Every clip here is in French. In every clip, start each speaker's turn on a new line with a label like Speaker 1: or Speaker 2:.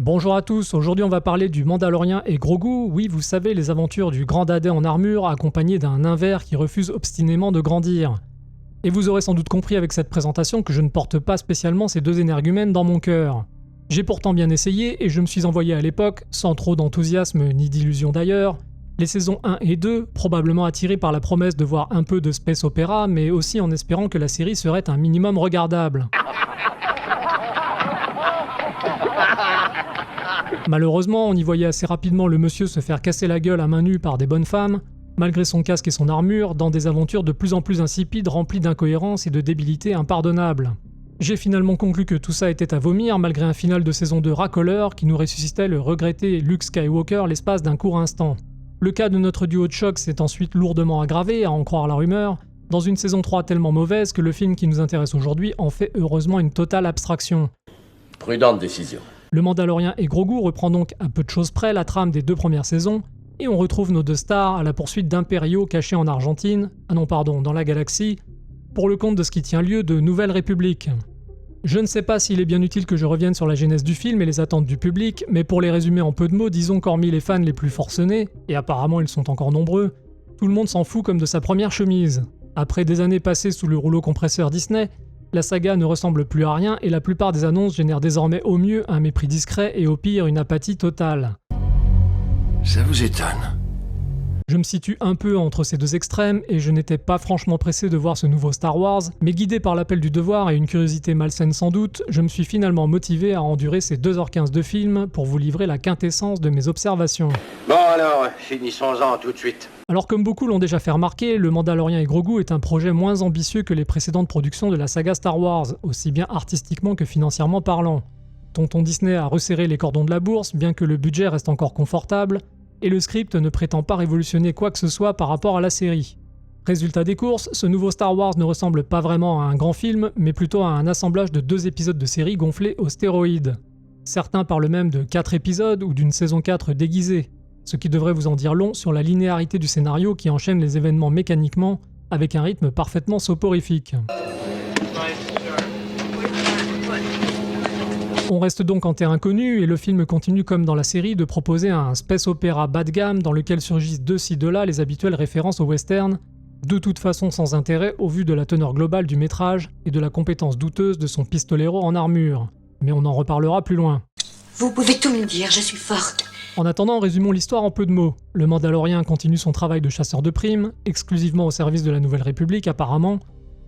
Speaker 1: Bonjour à tous, aujourd'hui on va parler du Mandalorien et Grogu, oui vous savez les aventures du grand dadais en armure accompagné d'un nain vert qui refuse obstinément de grandir. Et vous aurez sans doute compris avec cette présentation que je ne porte pas spécialement ces deux énergumènes dans mon cœur. J'ai pourtant bien essayé et je me suis envoyé à l'époque, sans trop d'enthousiasme ni d'illusion d'ailleurs, les saisons 1 et 2, probablement attiré par la promesse de voir un peu de space opéra, mais aussi en espérant que la série serait un minimum regardable. Malheureusement, on y voyait assez rapidement le monsieur se faire casser la gueule à main nue par des bonnes femmes, malgré son casque et son armure, dans des aventures de plus en plus insipides remplies d'incohérences et de débilités impardonnables. J'ai finalement conclu que tout ça était à vomir, malgré un final de saison 2 racoleur qui nous ressuscitait le regretté Luke Skywalker l'espace d'un court instant. Le cas de notre duo de choc s'est ensuite lourdement aggravé, à en croire la rumeur, dans une saison 3 tellement mauvaise que le film qui nous intéresse aujourd'hui en fait heureusement une totale abstraction.
Speaker 2: Prudente décision.
Speaker 1: Le Mandalorien et Grogu reprend donc à peu de choses près la trame des deux premières saisons, et on retrouve nos deux stars à la poursuite d'impériaux cachés en Argentine, dans la galaxie, pour le compte de ce qui tient lieu de Nouvelle République. Je ne sais pas s'il est bien utile que je revienne sur la genèse du film et les attentes du public, mais pour les résumer en peu de mots, disons qu'hormis les fans les plus forcenés, et apparemment ils sont encore nombreux, tout le monde s'en fout comme de sa première chemise. Après des années passées sous le rouleau compresseur Disney, la saga ne ressemble plus à rien et la plupart des annonces génèrent désormais au mieux un mépris discret et au pire une apathie totale.
Speaker 2: Ça vous étonne?
Speaker 1: Je me situe un peu entre ces deux extrêmes et je n'étais pas franchement pressé de voir ce nouveau Star Wars, mais guidé par l'appel du devoir et une curiosité malsaine sans doute, je me suis finalement motivé à endurer ces 2h15 de film pour vous livrer la quintessence de mes observations.
Speaker 2: Bon alors, finissons-en tout de suite.
Speaker 1: Alors comme beaucoup l'ont déjà fait remarquer, Le Mandalorien et Grogu est un projet moins ambitieux que les précédentes productions de la saga Star Wars, aussi bien artistiquement que financièrement parlant. Tonton Disney a resserré les cordons de la bourse, bien que le budget reste encore confortable, et le script ne prétend pas révolutionner quoi que ce soit par rapport à la série. Résultat des courses, ce nouveau Star Wars ne ressemble pas vraiment à un grand film, mais plutôt à un assemblage de 2 épisodes de série gonflés aux stéroïdes. Certains parlent même de 4 épisodes ou d'une saison 4 déguisée, ce qui devrait vous en dire long sur la linéarité du scénario qui enchaîne les événements mécaniquement, avec un rythme parfaitement soporifique. On reste donc en terrain connu et le film continue comme dans la série de proposer un space opéra bas de gamme dans lequel surgissent de ci de là les habituelles références au western, de toute façon sans intérêt au vu de la teneur globale du métrage et de la compétence douteuse de son pistolero en armure. Mais on en reparlera plus loin.
Speaker 3: Vous pouvez tout me dire, je suis forte.
Speaker 1: En attendant, résumons l'histoire en peu de mots. Le Mandalorien continue son travail de chasseur de primes, exclusivement au service de la Nouvelle République apparemment,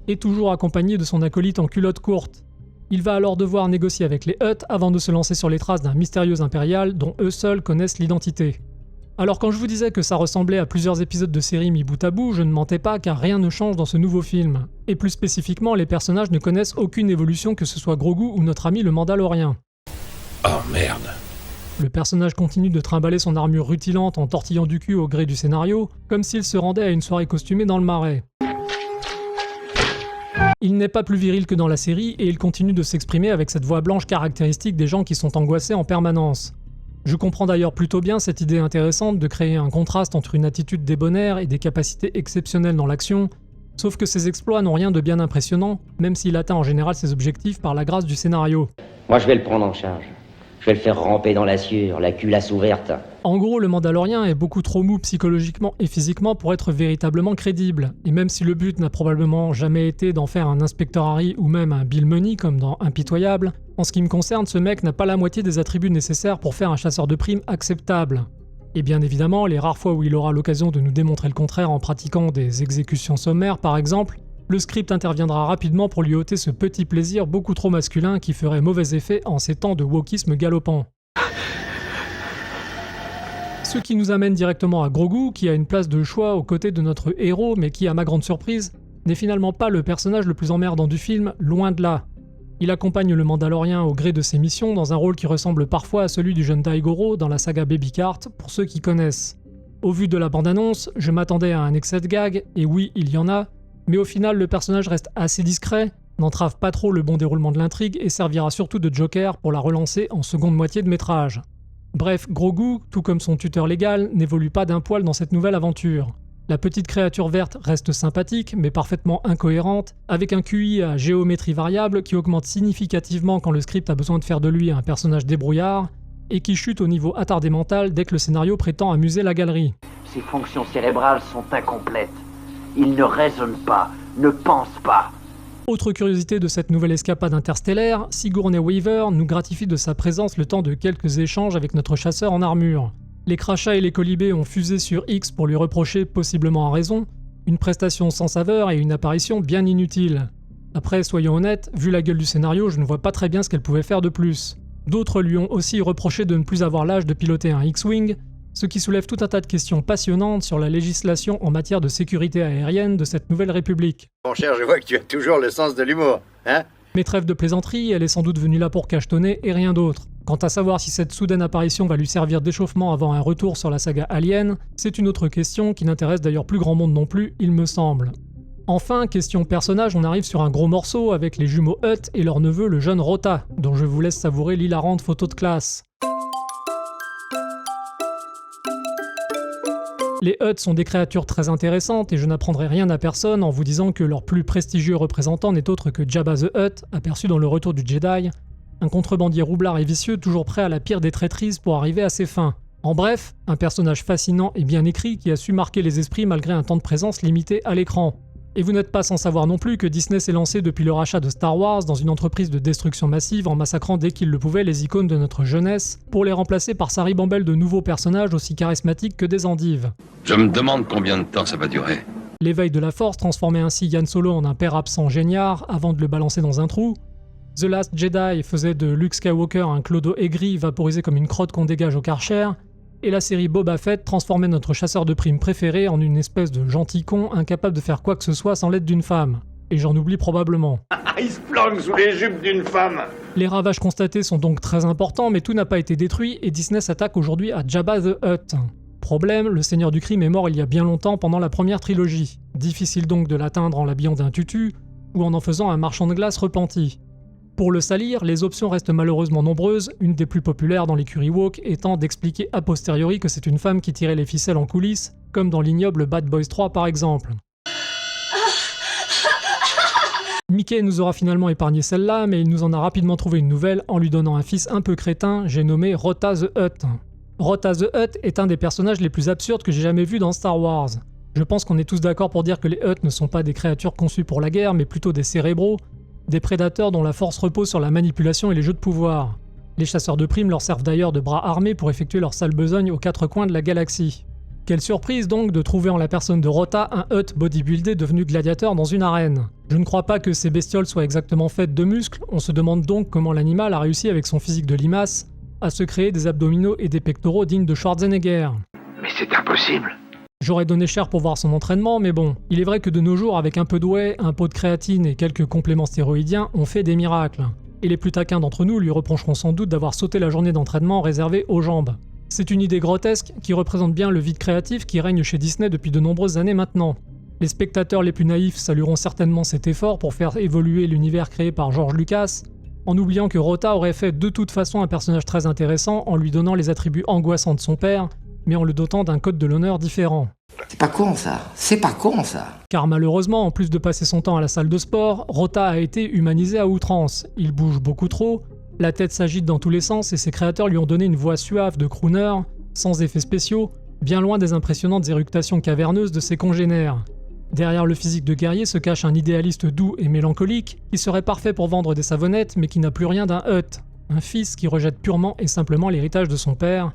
Speaker 1: et toujours accompagné de son acolyte en culotte courte. Il va alors devoir négocier avec les Hutt avant de se lancer sur les traces d'un mystérieux impérial dont eux seuls connaissent l'identité. Alors quand je vous disais que ça ressemblait à plusieurs épisodes de série mis bout à bout, je ne mentais pas car rien ne change dans ce nouveau film. Et plus spécifiquement, les personnages ne connaissent aucune évolution que ce soit Grogu ou notre ami le Mandalorien.
Speaker 2: Oh merde.
Speaker 1: Le personnage continue de trimballer son armure rutilante en tortillant du cul au gré du scénario, comme s'il se rendait à une soirée costumée dans le Marais. Il n'est pas plus viril que dans la série et il continue de s'exprimer avec cette voix blanche caractéristique des gens qui sont angoissés en permanence. Je comprends d'ailleurs plutôt bien cette idée intéressante de créer un contraste entre une attitude débonnaire et des capacités exceptionnelles dans l'action, sauf que ses exploits n'ont rien de bien impressionnant, même s'il atteint en général ses objectifs par la grâce du scénario.
Speaker 4: Moi je vais le prendre en charge. Je vais le faire ramper dans la sueur, la culasse ouverte.
Speaker 1: En gros, le Mandalorien est beaucoup trop mou psychologiquement et physiquement pour être véritablement crédible, et même si le but n'a probablement jamais été d'en faire un inspecteur Harry ou même un Bill Money comme dans Impitoyable, en ce qui me concerne, ce mec n'a pas la moitié des attributs nécessaires pour faire un chasseur de primes acceptable. Et bien évidemment, les rares fois où il aura l'occasion de nous démontrer le contraire en pratiquant des exécutions sommaires par exemple, le script interviendra rapidement pour lui ôter ce petit plaisir beaucoup trop masculin qui ferait mauvais effet en ces temps de wokisme galopant. Ce qui nous amène directement à Grogu, qui a une place de choix aux côtés de notre héros, mais qui, à ma grande surprise, n'est finalement pas le personnage le plus emmerdant du film, loin de là. Il accompagne le Mandalorien au gré de ses missions dans un rôle qui ressemble parfois à celui du jeune Daigoro dans la saga Baby Cart, pour ceux qui connaissent. Au vu de la bande-annonce, je m'attendais à un excès de gag, et oui, il y en a, mais au final le personnage reste assez discret, n'entrave pas trop le bon déroulement de l'intrigue et servira surtout de joker pour la relancer en seconde moitié de métrage. Bref, Grogu, tout comme son tuteur légal, n'évolue pas d'un poil dans cette nouvelle aventure. La petite créature verte reste sympathique, mais parfaitement incohérente, avec un QI à géométrie variable qui augmente significativement quand le script a besoin de faire de lui un personnage débrouillard, et qui chute au niveau attardé mental dès que le scénario prétend amuser la galerie.
Speaker 5: Ses fonctions cérébrales sont incomplètes. Il ne raisonne pas, ne pense pas.
Speaker 1: Autre curiosité de cette nouvelle escapade interstellaire, Sigourney Weaver nous gratifie de sa présence le temps de quelques échanges avec notre chasseur en armure. Les crachats et les colibés ont fusé sur X pour lui reprocher, possiblement à raison, une prestation sans saveur et une apparition bien inutile. Après, soyons honnêtes, vu la gueule du scénario, je ne vois pas très bien ce qu'elle pouvait faire de plus. D'autres lui ont aussi reproché de ne plus avoir l'âge de piloter un X-Wing, ce qui soulève tout un tas de questions passionnantes sur la législation en matière de sécurité aérienne de cette nouvelle république.
Speaker 6: Mon cher, je vois que tu as toujours le sens de l'humour, hein?
Speaker 1: Mais trêve de plaisanterie, elle est sans doute venue là pour cachetonner et rien d'autre. Quant à savoir si cette soudaine apparition va lui servir d'échauffement avant un retour sur la saga Alien, c'est une autre question qui n'intéresse d'ailleurs plus grand monde non plus, il me semble. Enfin, question personnage, on arrive sur un gros morceau avec les jumeaux Hutt et leur neveu le jeune Rota, dont je vous laisse savourer l'hilarante photo de classe. Les Hutt sont des créatures très intéressantes et je n'apprendrai rien à personne en vous disant que leur plus prestigieux représentant n'est autre que Jabba the Hutt, aperçu dans le Retour du Jedi, un contrebandier roublard et vicieux toujours prêt à la pire des traîtrises pour arriver à ses fins. En bref, un personnage fascinant et bien écrit qui a su marquer les esprits malgré un temps de présence limité à l'écran. Et vous n'êtes pas sans savoir non plus que Disney s'est lancé depuis le rachat de Star Wars dans une entreprise de destruction massive en massacrant dès qu'il le pouvait les icônes de notre jeunesse, pour les remplacer par sa ribambelle de nouveaux personnages aussi charismatiques que des endives.
Speaker 2: Je me demande combien de temps ça va durer.
Speaker 1: L'éveil de la Force transformait ainsi Han Solo en un père absent géniard avant de le balancer dans un trou. The Last Jedi faisait de Luke Skywalker un clodo aigri vaporisé comme une crotte qu'on dégage au Karcher. Et la série Boba Fett transformait notre chasseur de primes préféré en une espèce de gentil con incapable de faire quoi que ce soit sans l'aide d'une femme. Et j'en oublie probablement.
Speaker 6: Il se planque sous les jupes d'une femme.
Speaker 1: Les ravages constatés sont donc très importants, mais tout n'a pas été détruit et Disney s'attaque aujourd'hui à Jabba the Hutt. Problème, le Seigneur du Crime est mort il y a bien longtemps pendant la première trilogie. Difficile donc de l'atteindre en l'habillant d'un tutu ou en faisant un marchand de glace repenti. Pour le salir, les options restent malheureusement nombreuses, une des plus populaires dans l'écurie woke étant d'expliquer a posteriori que c'est une femme qui tirait les ficelles en coulisses, comme dans l'ignoble Bad Boys 3 par exemple. Mickey nous aura finalement épargné celle-là, mais il nous en a rapidement trouvé une nouvelle en lui donnant un fils un peu crétin, j'ai nommé Rota the Hutt. Rota the Hutt est un des personnages les plus absurdes que j'ai jamais vus dans Star Wars. Je pense qu'on est tous d'accord pour dire que les Hutt ne sont pas des créatures conçues pour la guerre, mais plutôt des cérébraux, des prédateurs dont la force repose sur la manipulation et les jeux de pouvoir. Les chasseurs de primes leur servent d'ailleurs de bras armés pour effectuer leur sale besogne aux quatre coins de la galaxie. Quelle surprise donc de trouver en la personne de Rota un Hutt bodybuildé devenu gladiateur dans une arène. Je ne crois pas que ces bestioles soient exactement faites de muscles, on se demande donc comment l'animal a réussi avec son physique de limace à se créer des abdominaux et des pectoraux dignes de Schwarzenegger.
Speaker 6: Mais c'est impossible.
Speaker 1: J'aurais donné cher pour voir son entraînement, mais bon, il est vrai que de nos jours, avec un peu de whey, un pot de créatine et quelques compléments stéroïdiens, on fait des miracles. Et les plus taquins d'entre nous lui reprocheront sans doute d'avoir sauté la journée d'entraînement réservée aux jambes. C'est une idée grotesque qui représente bien le vide créatif qui règne chez Disney depuis de nombreuses années maintenant. Les spectateurs les plus naïfs salueront certainement cet effort pour faire évoluer l'univers créé par George Lucas, en oubliant que Rota aurait fait de toute façon un personnage très intéressant en lui donnant les attributs angoissants de son père, mais en le dotant d'un code de l'honneur différent.
Speaker 7: C'est pas con ça, c'est pas con ça.
Speaker 1: Car malheureusement, en plus de passer son temps à la salle de sport, Rota a été humanisé à outrance. Il bouge beaucoup trop, la tête s'agite dans tous les sens et ses créateurs lui ont donné une voix suave de crooner, sans effets spéciaux, bien loin des impressionnantes éructations caverneuses de ses congénères. Derrière le physique de guerrier se cache un idéaliste doux et mélancolique, qui serait parfait pour vendre des savonnettes mais qui n'a plus rien d'un Hutt, un fils qui rejette purement et simplement l'héritage de son père,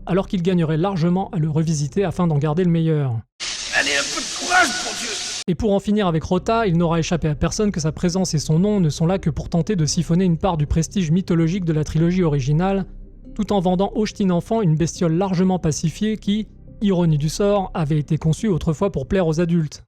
Speaker 1: alors qu'il gagnerait largement à le revisiter afin d'en garder le meilleur.
Speaker 6: Allez, un peu de courage, mon Dieu.
Speaker 1: Et pour en finir avec Rota, il n'aura échappé à personne que sa présence et son nom ne sont là que pour tenter de siphonner une part du prestige mythologique de la trilogie originale, tout en vendant au ch'tine enfant une bestiole largement pacifiée qui, ironie du sort, avait été conçue autrefois pour plaire aux adultes.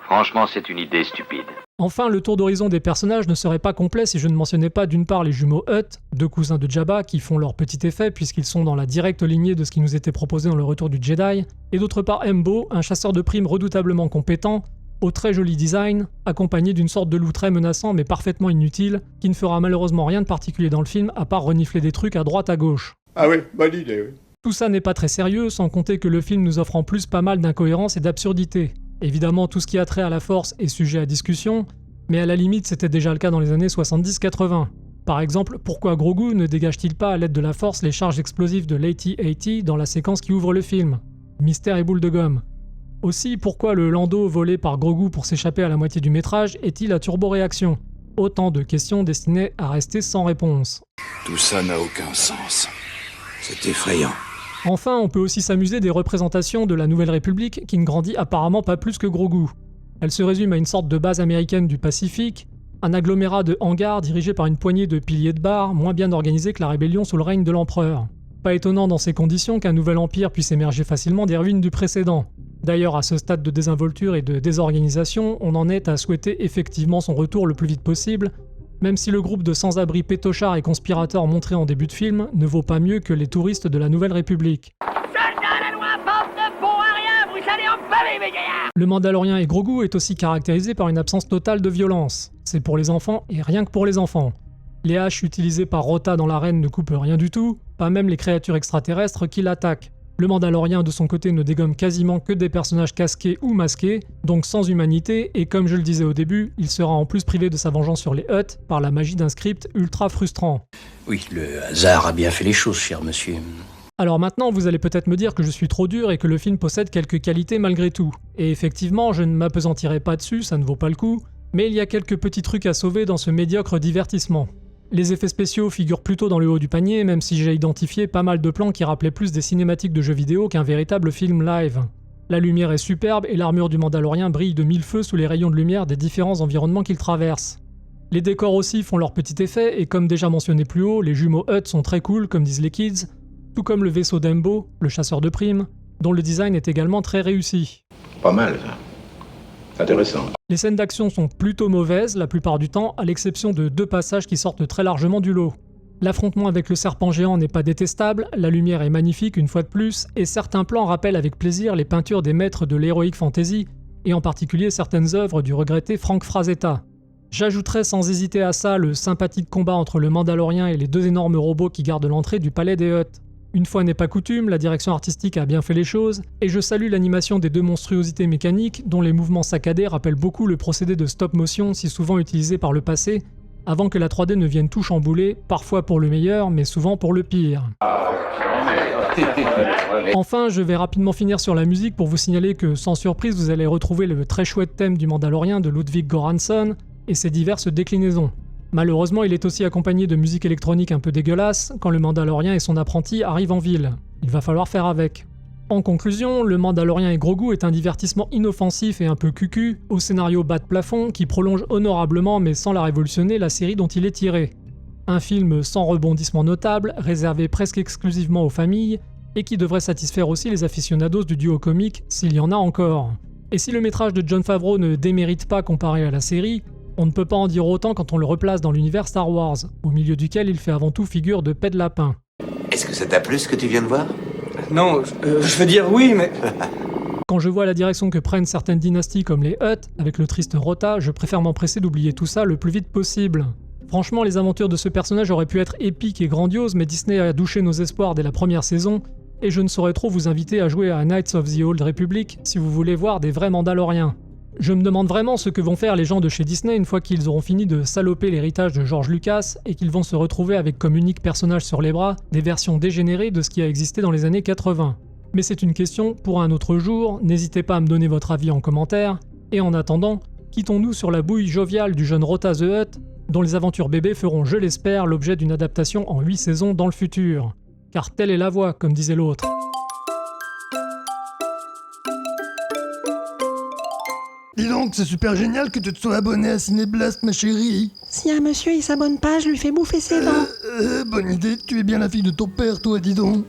Speaker 5: Franchement, c'est une idée stupide.
Speaker 1: Enfin, le tour d'horizon des personnages ne serait pas complet si je ne mentionnais pas d'une part les jumeaux Hutt, deux cousins de Jabba qui font leur petit effet puisqu'ils sont dans la directe lignée de ce qui nous était proposé dans le Retour du Jedi, et d'autre part Embo, un chasseur de primes redoutablement compétent, au très joli design, accompagné d'une sorte de loup très menaçant mais parfaitement inutile, qui ne fera malheureusement rien de particulier dans le film à part renifler des trucs à droite à gauche.
Speaker 6: Ah oui, bonne idée, oui.
Speaker 1: Tout ça n'est pas très sérieux, sans compter que le film nous offre en plus pas mal d'incohérences et d'absurdités. Évidemment, tout ce qui a trait à la force est sujet à discussion, mais à la limite c'était déjà le cas dans les années 70-80. Par exemple, pourquoi Grogu ne dégage-t-il pas à l'aide de la force les charges explosives de l'AT-AT dans la séquence qui ouvre le film? Mystère et boule de gomme. Aussi, pourquoi le Lando volé par Grogu pour s'échapper à la moitié du métrage est-il à turbo-réaction? Autant de questions destinées à rester sans réponse.
Speaker 8: Tout ça n'a aucun sens. C'est effrayant.
Speaker 1: Enfin, on peut aussi s'amuser des représentations de la Nouvelle République qui ne grandit apparemment pas plus que Grogu. Elle se résume à une sorte de base américaine du Pacifique, un agglomérat de hangars dirigé par une poignée de piliers de bar moins bien organisés que la rébellion sous le règne de l'empereur. Pas étonnant dans ces conditions qu'un nouvel empire puisse émerger facilement des ruines du précédent. D'ailleurs, à ce stade de désinvolture et de désorganisation, on en est à souhaiter effectivement son retour le plus vite possible, même si le groupe de sans-abri pétochards et conspirateurs montré en début de film ne vaut pas mieux que les touristes de la Nouvelle République. Le Mandalorien et Grogu est aussi caractérisé par une absence totale de violence. C'est pour les enfants et rien que pour les enfants. Les haches utilisées par Rota dans l'arène ne coupent rien du tout, pas même les créatures extraterrestres qui l'attaquent. Le Mandalorien de son côté ne dégomme quasiment que des personnages casqués ou masqués, donc sans humanité, et comme je le disais au début, il sera en plus privé de sa vengeance sur les Hutt par la magie d'un script ultra frustrant.
Speaker 9: Oui, le hasard a bien fait les choses, cher monsieur.
Speaker 1: Alors maintenant, vous allez peut-être me dire que je suis trop dur et que le film possède quelques qualités malgré tout. Et effectivement, je ne m'appesantirai pas dessus, ça ne vaut pas le coup, mais il y a quelques petits trucs à sauver dans ce médiocre divertissement. Les effets spéciaux figurent plutôt dans le haut du panier, même si j'ai identifié pas mal de plans qui rappelaient plus des cinématiques de jeux vidéo qu'un véritable film live. La lumière est superbe et l'armure du Mandalorien brille de mille feux sous les rayons de lumière des différents environnements qu'il traverse. Les décors aussi font leur petit effet, et comme déjà mentionné plus haut, les jumeaux Hutt sont très cool, comme disent les kids, tout comme le vaisseau d'Embo, le chasseur de primes, dont le design est également très réussi.
Speaker 8: Pas mal, ça. Intéressant.
Speaker 1: Les scènes d'action sont plutôt mauvaises la plupart du temps, à l'exception de 2 passages qui sortent très largement du lot. L'affrontement avec le serpent géant n'est pas détestable, la lumière est magnifique une fois de plus, et certains plans rappellent avec plaisir les peintures des maîtres de l'heroic fantasy, et en particulier certaines œuvres du regretté Frank Frazetta. J'ajouterais sans hésiter à ça le sympathique combat entre le Mandalorien et les 2 énormes robots qui gardent l'entrée du palais des Hutt. Une fois n'est pas coutume, la direction artistique a bien fait les choses, et je salue l'animation des 2 monstruosités mécaniques dont les mouvements saccadés rappellent beaucoup le procédé de stop motion si souvent utilisé par le passé, avant que la 3D ne vienne tout chambouler, parfois pour le meilleur, mais souvent pour le pire. Enfin, je vais rapidement finir sur la musique pour vous signaler que, sans surprise, vous allez retrouver le très chouette thème du Mandalorien de Ludwig Göransson et ses diverses déclinaisons. Malheureusement, il est aussi accompagné de musique électronique un peu dégueulasse quand le Mandalorien et son apprenti arrivent en ville. Il va falloir faire avec. En conclusion, le Mandalorien et Grogu est un divertissement inoffensif et un peu cucu, au scénario bas de plafond qui prolonge honorablement mais sans la révolutionner la série dont il est tiré. Un film sans rebondissement notable, réservé presque exclusivement aux familles, et qui devrait satisfaire aussi les aficionados du duo comique, s'il y en a encore. Et si le métrage de Jon Favreau ne démérite pas comparé à la série, on ne peut pas en dire autant quand on le replace dans l'univers Star Wars, au milieu duquel il fait avant tout figure de paix de lapin.
Speaker 10: Est-ce que ça t'a plu ce que tu viens de voir?
Speaker 11: Non, je veux dire oui, mais...
Speaker 1: Quand je vois la direction que prennent certaines dynasties comme les Hutt, avec le triste Rota, je préfère m'empresser d'oublier tout ça le plus vite possible. Franchement, les aventures de ce personnage auraient pu être épiques et grandioses, mais Disney a douché nos espoirs dès la première saison, et je ne saurais trop vous inviter à jouer à Knights of the Old Republic si vous voulez voir des vrais Mandaloriens. Je me demande vraiment ce que vont faire les gens de chez Disney une fois qu'ils auront fini de saloper l'héritage de George Lucas et qu'ils vont se retrouver avec comme unique personnage sur les bras des versions dégénérées de ce qui a existé dans les années 80. Mais c'est une question pour un autre jour, n'hésitez pas à me donner votre avis en commentaire, et en attendant, quittons-nous sur la bouille joviale du jeune Rota the Hutt, dont les aventures bébés feront, je l'espère, l'objet d'une adaptation en 8 saisons dans le futur. Car telle est la voie, comme disait l'autre.
Speaker 12: Dis donc, c'est super génial que tu te sois abonné à Cinéblast, ma chérie.
Speaker 13: Si un monsieur il s'abonne pas, je lui fais bouffer ses dents.
Speaker 12: Bonne idée, tu es bien la fille de ton père, toi, dis donc.